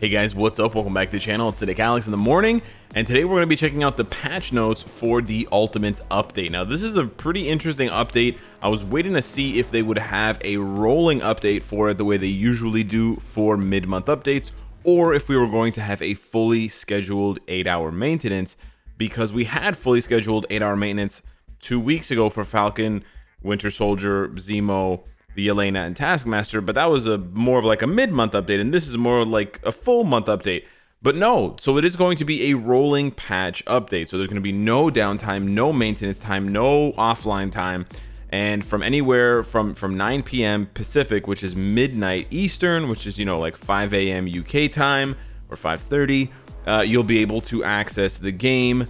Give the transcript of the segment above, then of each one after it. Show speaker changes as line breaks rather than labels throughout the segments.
Hey guys, what's up? Welcome back to the channel. It's Cynicalex in the morning, and today we're going to be checking out the patch notes for the Ultimates update. Now, this is a pretty interesting update. I was waiting to see if they would have a rolling update for it the way they usually do for mid-month updates, or if we were going to have a fully scheduled 8-hour maintenance, because we had fully scheduled 8-hour maintenance 2 weeks ago for Falcon, Winter Soldier, Zemo, the Elena, and Taskmaster, but that was more of like a mid-month update, and this is more like a full month update. But no, so it is going to be a rolling patch update. So there's going to be no downtime, no maintenance time, no offline time, and from anywhere from 9 p.m. Pacific, which is midnight Eastern, which is, you know, like 5 a.m. UK time or 5:30, you'll be able to access the game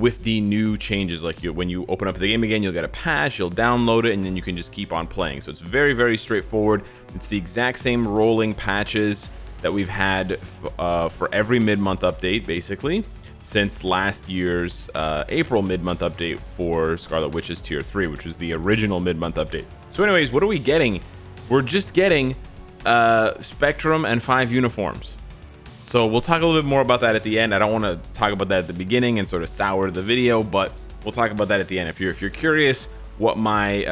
with the new changes. Like when you open up the game again, you'll get a patch, you'll download it, and then you can just keep on playing. So it's very, very straightforward. It's the exact same rolling patches that we've had for every mid-month update, basically, since last year's April mid-month update for Scarlet Witch's Tier 3, which was the original mid-month update. So anyways, what are we getting? We're just getting Spectrum and 5 uniforms. So we'll talk a little bit more about that at the end. I don't want to talk about that at the beginning and sort of sour the video, but we'll talk about that at the end. If you're curious what my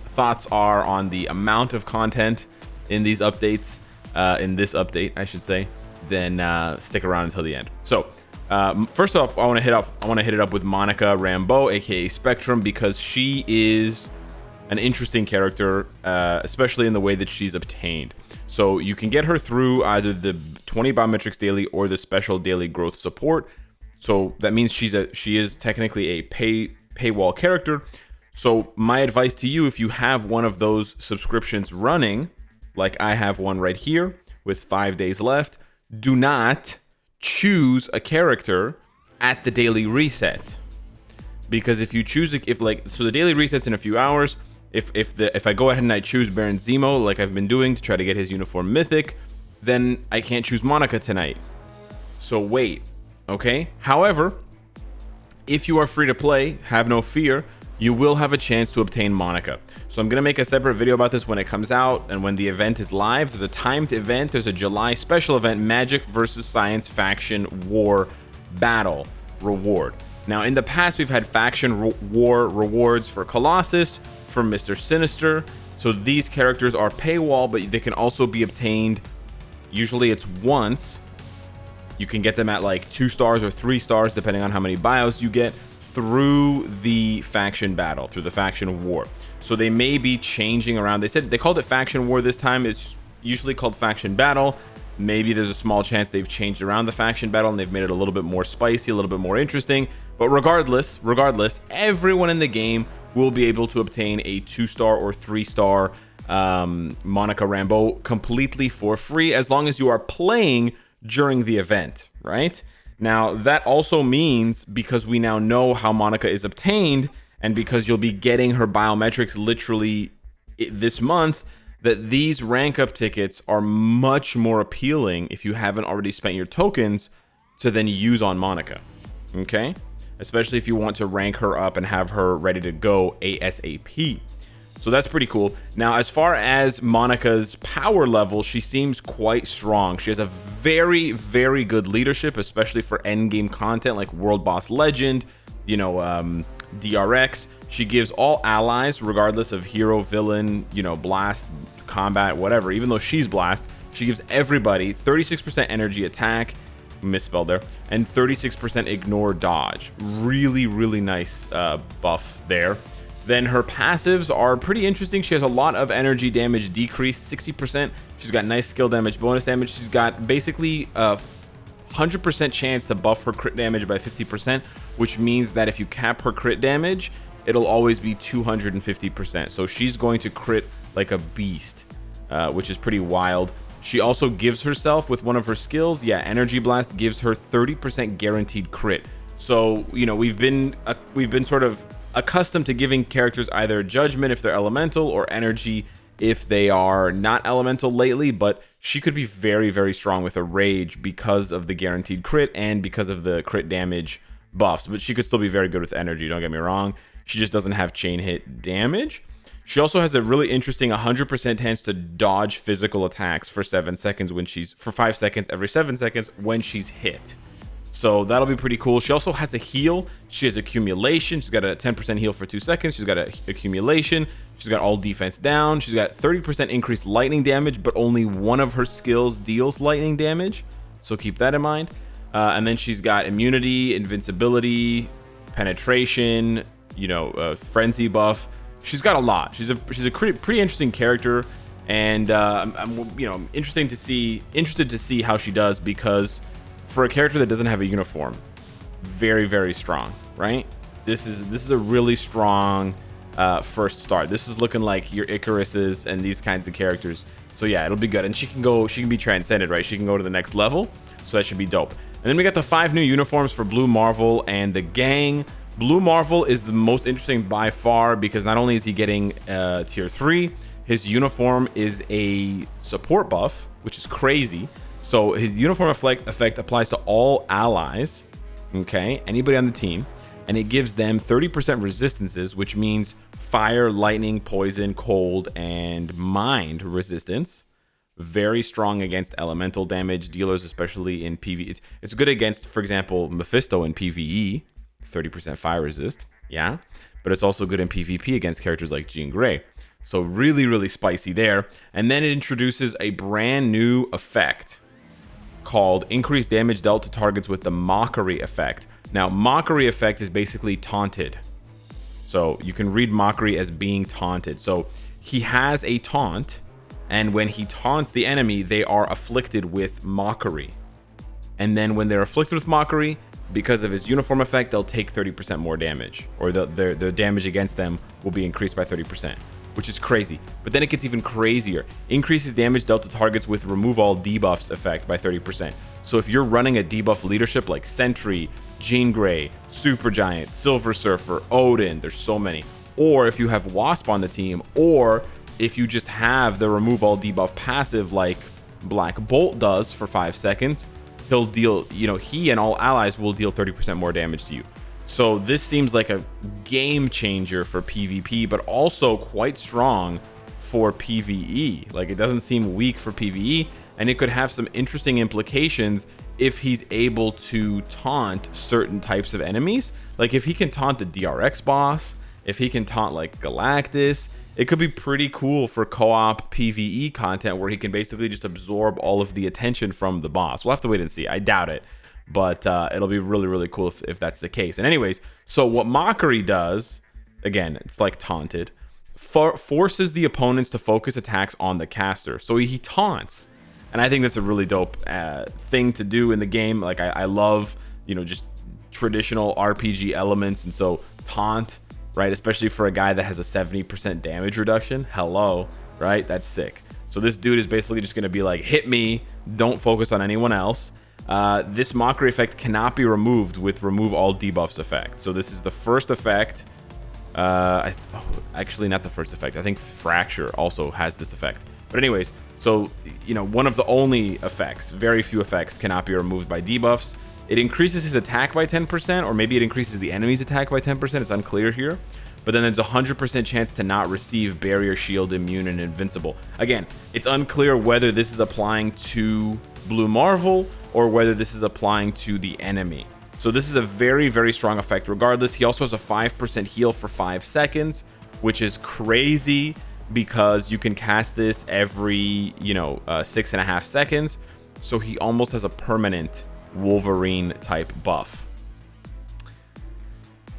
thoughts are on the amount of content in these updates, in this update, I should say, then stick around until the end. So first off, I want to hit it up with Monica Rambeau, aka Spectrum, because she is an interesting character, especially in the way that she's obtained. So you can get her through either the 20 biometrics daily or the special daily growth support. So that means she is technically a paywall character. So my advice to you, if you have one of those subscriptions running, like I have one right here with 5 days left, do not choose a character at the daily reset. Because if you choose, so the daily reset's in a few hours. If I go ahead and I choose Baron Zemo, like I've been doing to try to get his uniform mythic, then I can't choose Monica tonight. So wait, okay? However, if you are free to play, have no fear, you will have a chance to obtain Monica. So I'm gonna make a separate video about this when it comes out and when the event is live. There's a timed event, there's a July special event, Magic versus Science Faction War Battle reward. Now, in the past, we've had faction war rewards for Colossus, for Mr. Sinister. So these characters are paywall, but they can also be obtained. Usually it's once. You can get them at like 2 stars or 3 stars, depending on how many bios you get, through the faction battle, through the faction war. So they may be changing around. They called it faction war this time. It's usually called faction battle. Maybe there's a small chance they've changed around the faction battle and they've made it a little bit more spicy, a little bit more interesting. But regardless, everyone in the game will be able to obtain a 2-star or 3-star Monica Rambeau completely for free, as long as you are playing during the event, right? Now, that also means, because we now know how Monica is obtained, and because you'll be getting her biometrics literally this month, that these rank up tickets are much more appealing if you haven't already spent your tokens to then use on Monica, okay? Especially if you want to rank her up and have her ready to go ASAP. So that's pretty cool. Now, as far as Monica's power level, she seems quite strong. She has a very, very good leadership, especially for endgame content like World Boss Legend, you know, DRX. She gives all allies, regardless of hero, villain, you know, blast, combat, whatever, even though she's blast, she gives everybody 36% energy attack, misspelled there, and 36% ignore dodge. Really, really nice buff there. Then her passives are pretty interesting. She has a lot of energy damage decrease, 60%. She's got nice skill damage, bonus damage. She's got basically a 100% chance to buff her crit damage by 50%, which means that if you cap her crit damage, it'll always be 250%. So she's going to crit like a beast, which is pretty wild. She also gives herself with one of her skills, Energy Blast gives her 30% guaranteed crit. So, you know, we've been sort of accustomed to giving characters either Judgment if they're elemental or Energy if they are not elemental lately, but she could be very, very strong with a Rage because of the guaranteed crit and because of the crit damage buffs. But she could still be very good with Energy, don't get me wrong. She just doesn't have chain hit damage. She also has a really interesting 100% chance to dodge physical attacks for 7 seconds when she's for 5 seconds every 7 seconds when she's hit. So that'll be pretty cool. She also has a heal. She has accumulation. She's got a 10% heal for 2 seconds. She's got a accumulation. She's got all defense down. She's got 30% increased lightning damage, but only one of her skills deals lightning damage. So keep that in mind. And then she's got immunity, invincibility, penetration, frenzy buff. She's got a lot. She's a pretty interesting character, and I'm interested to see how she does, because for a character that doesn't have a uniform, very, very strong, right? This is a really strong first start. This is looking like your Icaruses and these kinds of characters. So yeah, it'll be good. And she can be transcended, right? She can go to the next level. So that should be dope. And then we got the 5 new uniforms for Blue Marvel and the gang. Blue Marvel is the most interesting by far, because not only is he getting tier 3, his uniform is a support buff, which is crazy. So his uniform effect applies to all allies, okay, anybody on the team, and it gives them 30% resistances, which means fire, lightning, poison, cold, and mind resistance. Very strong against elemental damage dealers, especially in PvE. It's good against, for example, Mephisto in PvE, 30% fire resist, yeah, but it's also good in PvP against characters like Jean Grey. So really, really spicy there. And then it introduces a brand new effect called increased damage dealt to targets with the Mockery effect. Now, Mockery effect is basically taunted. So you can read Mockery as being taunted. So he has a taunt, and when he taunts the enemy, they are afflicted with Mockery. And then when they're afflicted with Mockery, because of his uniform effect, they'll take 30% more damage, or the damage against them will be increased by 30%, which is crazy. But then it gets even crazier. Increases damage dealt to targets with remove all debuffs effect by 30%. So if you're running a debuff leadership like Sentry, Jean Grey, Supergiant, Silver Surfer, Odin, there's so many. Or if you have Wasp on the team, or if you just have the remove all debuff passive like Black Bolt does for 5 seconds, he'll deal, he and all allies will deal 30% more damage to you. So this seems like a game changer for PvP, but also quite strong for PvE. Like, it doesn't seem weak for PvE, and it could have some interesting implications if he's able to taunt certain types of enemies. Like if he can taunt the DRX boss, if he can taunt like Galactus, it could be pretty cool for co-op PvE content where he can basically just absorb all of the attention from the boss. We'll have to wait and see. I doubt it, but it'll be really, really cool if that's the case. And anyways, so what Mockery does, again, it's like taunted, forces the opponents to focus attacks on the caster. So he taunts. And I think that's a really dope thing to do in the game. Like I love, just traditional RPG elements. And so taunt, right, especially for a guy that has a 70% damage reduction, hello, right, that's sick. So this dude is basically just going to be like, hit me, don't focus on anyone else. This Mockery effect cannot be removed with remove all debuffs effect. So this is the first effect. Actually not the first effect, I think Fracture also has this effect. But anyways, so one of the only effects, very few effects cannot be removed by debuffs. It increases his attack by 10%, or maybe it increases the enemy's attack by 10%. It's unclear here. But then there's a 100% chance to not receive barrier, shield, immune, and invincible. Again, it's unclear whether this is applying to Blue Marvel or whether this is applying to the enemy. So this is a very, very strong effect regardless. He also has a 5% heal for 5 seconds, which is crazy because you can cast this every, 6.5 seconds. So he almost has a permanent Wolverine type buff.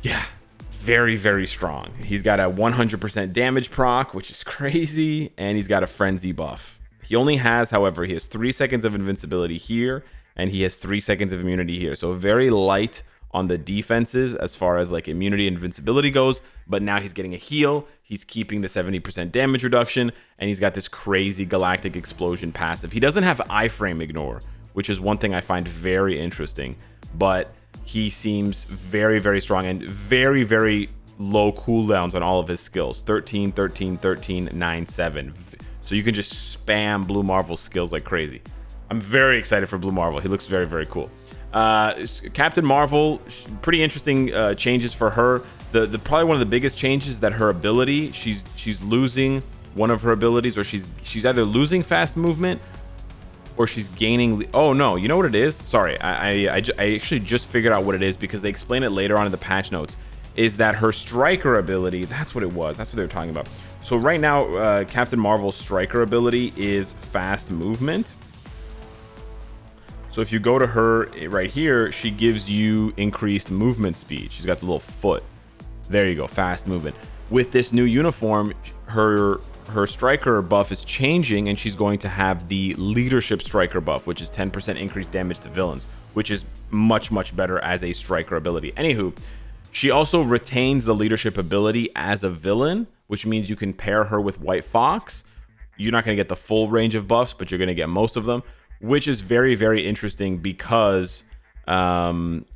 Yeah, very, very strong. He's got a 100% damage proc, which is crazy, and he's got a frenzy buff. He only has, however, he has 3 seconds of invincibility here, and he has 3 seconds of immunity here. So very light on the defenses as far as like immunity and invincibility goes, but now he's getting a heal. He's keeping the 70% damage reduction, and he's got this crazy galactic explosion passive. He doesn't have iframe ignore, which is one thing I find very interesting, but he seems very, very strong and very, very low cooldowns on all of his skills. 13, 13, 13, 9, 7. So you can just spam Blue Marvel skills like crazy. I'm very excited for Blue Marvel. He looks very, very cool. Captain Marvel, pretty interesting changes for her. The probably one of the biggest changes is that her ability, she's losing one of her abilities, or she's either losing fast movement or she's gaining. Oh no, you know what it is? Sorry, I actually just figured out what it is, because they explain it later on in the patch notes. Is that her striker ability? That's what it was. That's what they were talking about. So right now, Captain Marvel's striker ability is fast movement. So if you go to her right here, she gives you increased movement speed. She's got the little foot. There you go, fast movement. With this new uniform, her striker buff is changing, and she's going to have the leadership striker buff, which is 10% increased damage to villains, which is much, much better as a striker ability. Anywho, she also retains the leadership ability as a villain, which means you can pair her with White Fox. You're not going to get the full range of buffs, but you're going to get most of them, which is very, very interesting, because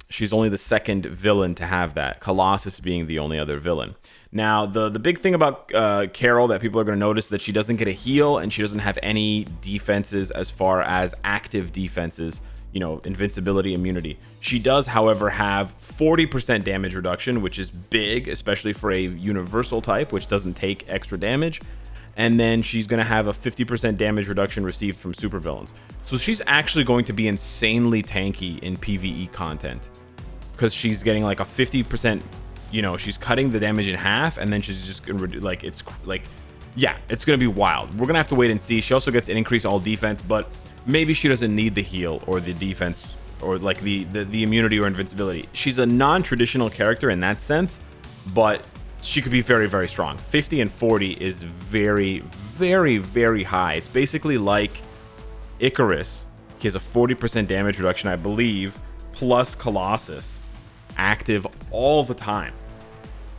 she's only the second villain to have that, Colossus being the only other villain. Now, the big thing about Carol that people are going to notice, that she doesn't get a heal, and she doesn't have any defenses as far as active defenses, you know, invincibility, immunity. She does, however, have 40% damage reduction, which is big, especially for a universal type, which doesn't take extra damage. And then she's going to have a 50% damage reduction received from supervillains. So she's actually going to be insanely tanky in PvE content, because she's getting like a 50%, you know, she's cutting the damage in half, and then she's just going to, like, it's like, yeah, it's going to be wild. We're going to have to wait and see. She also gets an increase all defense, but maybe she doesn't need the heal or the defense, or like the immunity or invincibility. She's a non-traditional character in that sense, but she could be very, very strong. 50 and 40 is very, very, very high. It's basically like Icarus. He has a 40% damage reduction, I believe, plus Colossus, active all the time,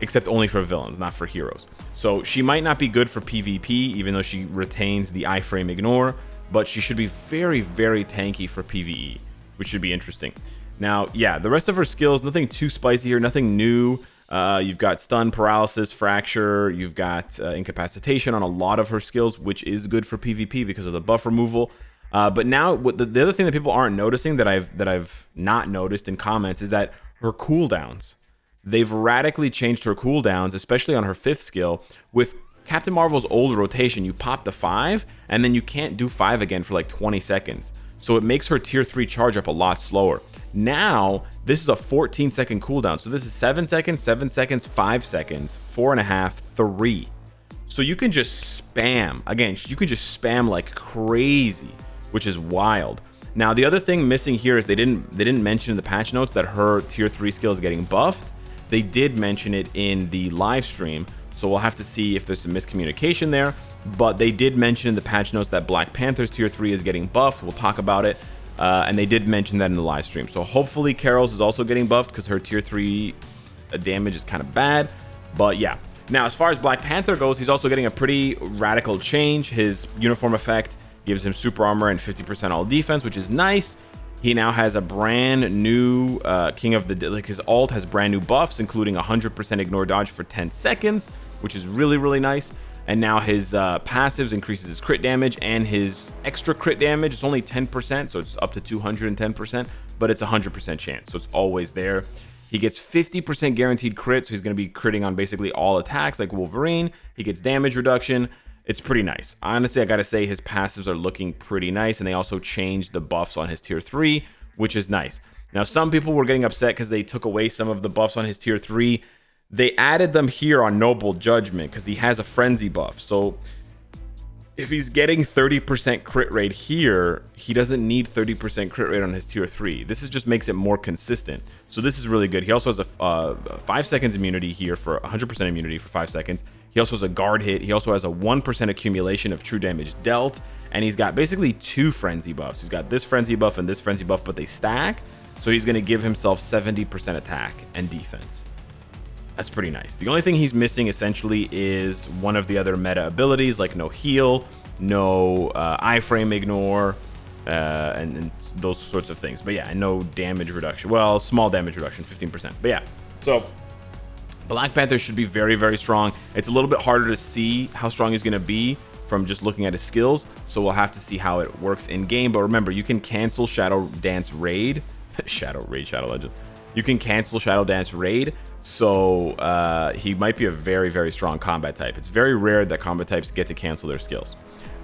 except only for villains, not for heroes. So she might not be good for PvP, even though she retains the iframe ignore, but she should be very, very tanky for PvE, which should be interesting. Now, yeah, the rest of her skills, nothing too spicy here, nothing new. You've got stun, paralysis, fracture. You've got incapacitation on a lot of her skills, which is good for PvP because of the buff removal. But now, the other thing that people aren't noticing, that I've not noticed in comments, is that her cooldowns. They've radically changed her cooldowns, especially on her 5th skill. With Captain Marvel's old rotation, you pop the 5, and then you can't do 5 again for like 20 seconds. So it makes her tier 3 charge up a lot slower. Now, this is a 14-second cooldown. So this is 7 seconds, 7 seconds, 5 seconds, 4.5, 3. So you can just spam. Again, you can just spam like crazy, which is wild. Now, the other thing missing here is they didn't mention in the patch notes that her tier 3 skill is getting buffed. They did mention it in the live stream, so we'll have to see if there's some miscommunication there. But they did mention in the patch notes that Black Panther's tier 3 is getting buffed. We'll talk about it. And they did mention that in the live stream. So hopefully Carol's is also getting buffed, because her tier 3 damage is kind of bad. But yeah. Now, as far as Black Panther goes, he's also getting a pretty radical change. His uniform effect gives him super armor and 50% all defense, which is nice. He now has a brand new King of the... Like, his ult has brand new buffs, including 100% ignore dodge for 10 seconds, which is really, really nice. And now his passives increases his crit damage, and his extra crit damage is only 10%, so it's up to 210%, but it's 100% chance, so it's always there. He gets 50% guaranteed crit, so he's going to be critting on basically all attacks like Wolverine. He gets damage reduction. It's pretty nice. Honestly, I gotta say his passives are looking pretty nice, and they also changed the buffs on his tier 3, which is nice. Now, some people were getting upset because they took away some of the buffs on his tier 3. They added them here on Noble Judgment because he has a frenzy buff. So if he's getting 30% crit rate here, he doesn't need 30% crit rate on his tier 3. This just makes it more consistent. So this is really good. He also has a 5 seconds immunity here for 100% immunity for 5 seconds. He also has a guard hit. He also has a 1% accumulation of true damage dealt. And he's got basically 2 frenzy buffs. He's got this frenzy buff and this frenzy buff, but they stack. So he's going to give himself 70% attack and defense. That's pretty nice. The only thing he's missing essentially is one of the other meta abilities, like no heal, no iframe ignore, and those sorts of things. But yeah, and no damage reduction. Well, small damage reduction, 15%. But yeah, so Black Panther should be very, very strong. It's a little bit harder to see how strong he's going to be from just looking at his skills, so we'll have to see how it works in game. But remember, you can cancel Shadow Dance Raid Shadow Legends. You can cancel Shadow Dance Raid, so he might be a very, very strong combat type. It's very rare that combat types get to cancel their skills.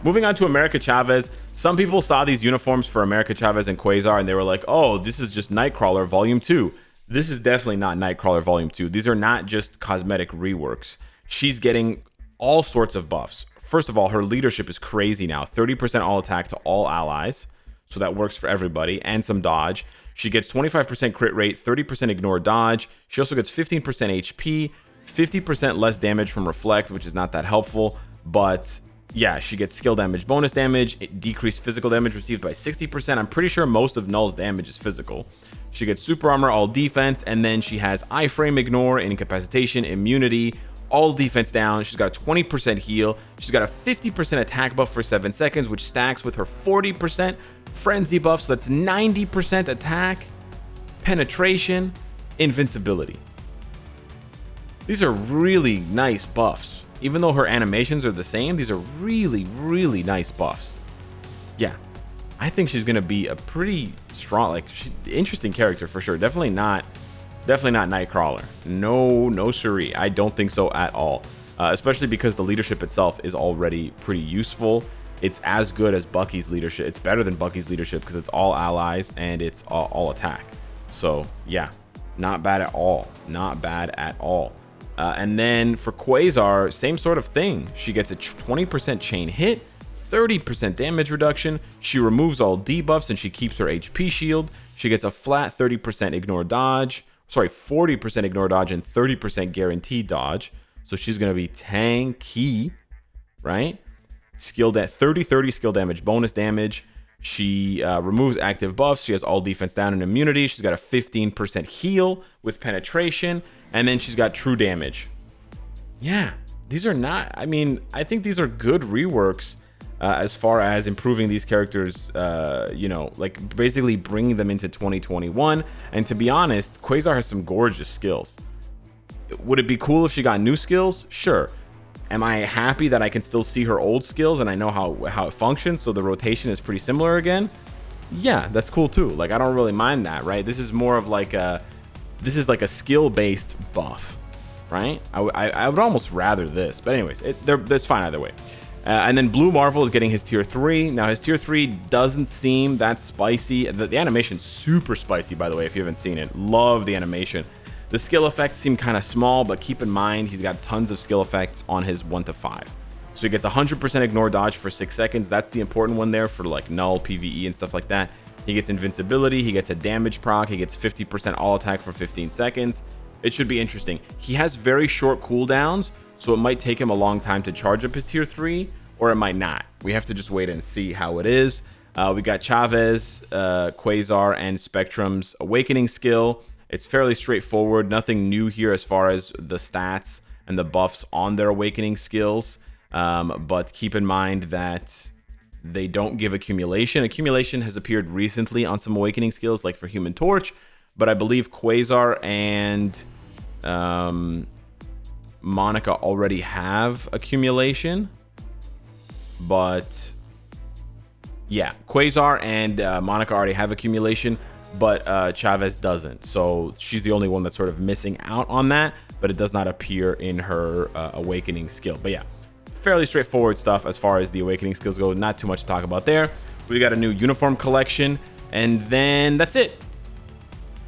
Moving on to America Chavez. Some people saw these uniforms for America Chavez and Quasar, and they were like, oh, this is just Nightcrawler Volume 2. This is definitely not Nightcrawler Volume 2. These are not just cosmetic reworks. She's getting all sorts of buffs. First of all, her leadership is crazy now. 30% all attack to all allies. So that works for everybody, and some dodge. She gets 25% crit rate, 30% ignore dodge. She also gets 15% HP, 50% less damage from reflect, which is not that helpful. But yeah, she gets skill damage, bonus damage, decreased physical damage received by 60%. I'm pretty sure most of Null's damage is physical. She gets super armor, all defense, and then she has iframe, ignore, incapacitation, immunity, all defense down. She's got a 20% heal. She's got a 50% attack buff for 7 seconds, which stacks with her 40% frenzy buff. So that's 90% attack, penetration, invincibility. These are really nice buffs. Even though her animations are the same, these are really, really nice buffs. Yeah, I think she's gonna be a pretty strong, like, interesting character for sure. Definitely not Nightcrawler. No siree. I don't think so at all. Especially because the leadership itself is already pretty useful. It's as good as Bucky's leadership. It's better than Bucky's leadership because it's all allies and it's all attack. So yeah, not bad at all. Not bad at all. And then for Quasar, same sort of thing. She gets a 20% chain hit, 30% damage reduction. She removes all debuffs and she keeps her HP shield. She gets a flat 30% ignore dodge. Sorry, 40% ignore dodge and 30% guaranteed dodge. So she's going to be tanky, right? Skill at 30 skill damage, bonus damage. She removes active buffs. She has all defense down and immunity. She's got a 15% heal with penetration. And then she's got true damage. Yeah, these are not, I mean, I think these are good reworks as far as improving these characters, you know, like basically bringing them into 2021. And to be honest, Quasar has some gorgeous skills. Would it be cool if she got new skills? Sure. Am I happy that I can still see her old skills and I know how it functions, so the rotation is pretty similar again? Yeah, that's cool too. Like, I don't really mind that, right? This is more of like a, this is like a skill-based buff, right? I would almost rather this, but anyways, that's fine either way. And then Blue Marvel is getting his tier 3. Now his tier 3 doesn't seem that spicy. The animation's super spicy, by the way, if you haven't seen it. Love the animation. The skill effects seem kind of small, but keep in mind he's got tons of skill effects on his 1 to 5. So he gets 100% ignore dodge for 6 seconds. That's the important one there for like null, PvE, and stuff like that. He gets invincibility. He gets a damage proc. He gets 50% all attack for 15 seconds. It should be interesting. He has very short cooldowns, so it might take him a long time to charge up his tier 3, or it might not. We have to just wait and see how it is. We got Chavez, Quasar, and Spectrum's Awakening skill. It's fairly straightforward. Nothing new here as far as the stats and the buffs on their Awakening skills. But keep in mind that they don't give accumulation. Accumulation has appeared recently on some Awakening skills, like for Human Torch. But I believe Quasar and Monica already have accumulation. But yeah, Quasar and Monica already have accumulation, but Chavez doesn't. So she's the only one that's sort of missing out on that, but it does not appear in her Awakening skill. But yeah, fairly straightforward stuff as far as the Awakening skills go. Not too much to talk about there. We got a new uniform collection, and then that's it.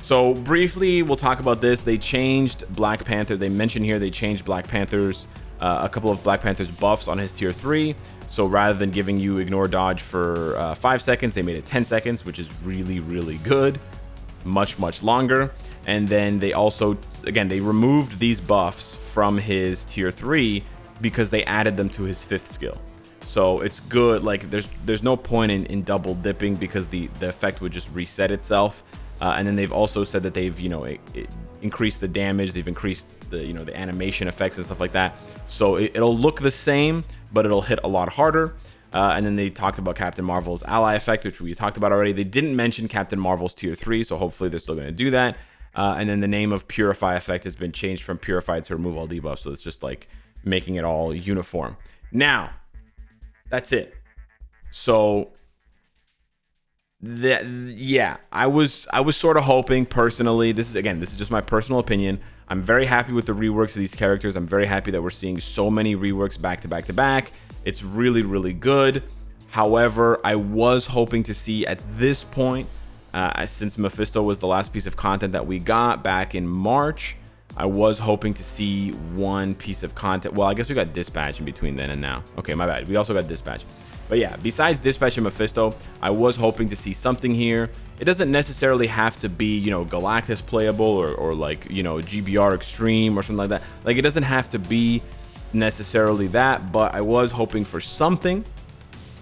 So briefly, we'll talk about this. They changed Black Panther. They mentioned here they changed Black Panther's a couple of Black Panther's buffs on his tier 3. So rather than giving you ignore dodge for 5 seconds, they made it 10 seconds, which is really, really good. Much longer. And then they also, again, they removed these buffs from his tier 3 because they added them to his 5th skill. So it's good. Like there's no point in double dipping because the effect would just reset itself. And then they've also said that they've, you know, increased the damage. They've increased the, you know, the animation effects and stuff like that. So it'll look the same, but it'll hit a lot harder. And then they talked about Captain Marvel's ally effect, which we talked about already. They didn't mention Captain Marvel's tier 3, so hopefully they're still going to do that. And then the name of Purify effect has been changed from Purify to remove all debuffs. So it's just like making it all uniform. Now, that's it. So Yeah, I was sort of hoping personally. This is just my personal opinion. I'm very happy with the reworks of these characters. I'm very happy that we're seeing so many reworks back to back to back. It's really, really good. However, I was hoping to see at this point, since Mephisto was the last piece of content that we got back in March, I was hoping to see one piece of content. Well, I guess we got Dispatch in between then and now. Okay, my bad. We also got Dispatch. But yeah, besides Dispatch and Mephisto, I was hoping to see something here. It doesn't necessarily have to be, Galactus playable or like, GBR Extreme or something like that. Like, it doesn't have to be necessarily that, but I was hoping for something.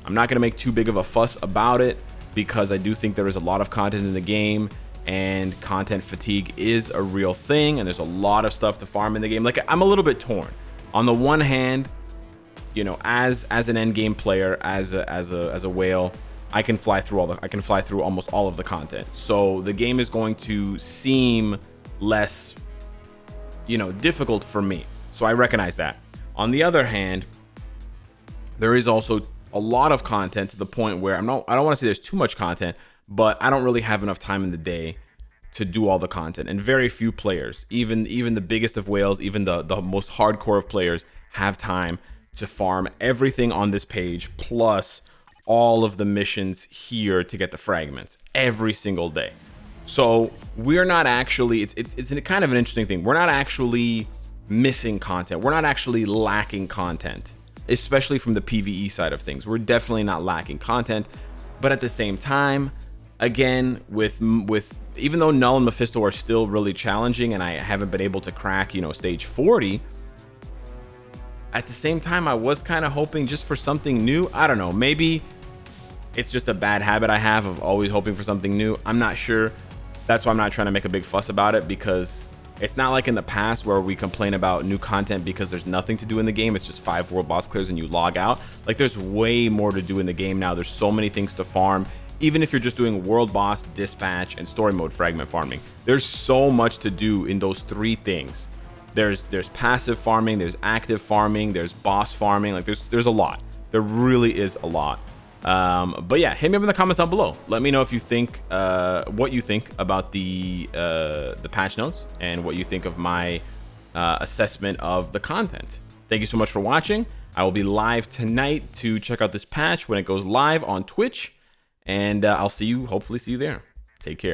I'm not going to make too big of a fuss about it because I do think there is a lot of content in the game and content fatigue is a real thing, and there's a lot of stuff to farm in the game. Like, I'm a little bit torn. On the one hand, as an end game player, as a whale, I can fly through almost all of the content. So the game is going to seem less, difficult for me. So I recognize that. On the other hand, there is also a lot of content to the point where I don't want to say there's too much content, but I don't really have enough time in the day to do all the content. And very few players, even the biggest of whales, even the most hardcore of players, have time to farm everything on this page, plus all of the missions here to get the fragments every single day. So we're not actually, it's kind of an interesting thing. We're not actually missing content. We're not actually lacking content, especially from the PvE side of things. We're definitely not lacking content, but at the same time, again, with even though Null and Mephisto are still really challenging and I haven't been able to crack, stage 40, at the same time, I was kind of hoping just for something new. I don't know, maybe it's just a bad habit I have of always hoping for something new. I'm not sure. That's why I'm not trying to make a big fuss about it, because it's not like in the past where we complain about new content because there's nothing to do in the game. It's just 5 world boss clears and you log out. Like, there's way more to do in the game now. There's so many things to farm. Even if you're just doing world boss, dispatch, and story mode fragment farming, there's so much to do in those 3 things. There's passive farming, there's active farming, there's boss farming. Like, there's a lot. There really is a lot. But yeah, hit me up in the comments down below. Let me know if you think what you think about the patch notes and what you think of my assessment of the content. Thank you so much for watching. I will be live tonight to check out this patch when it goes live on Twitch, and I'll hopefully see you there. Take care.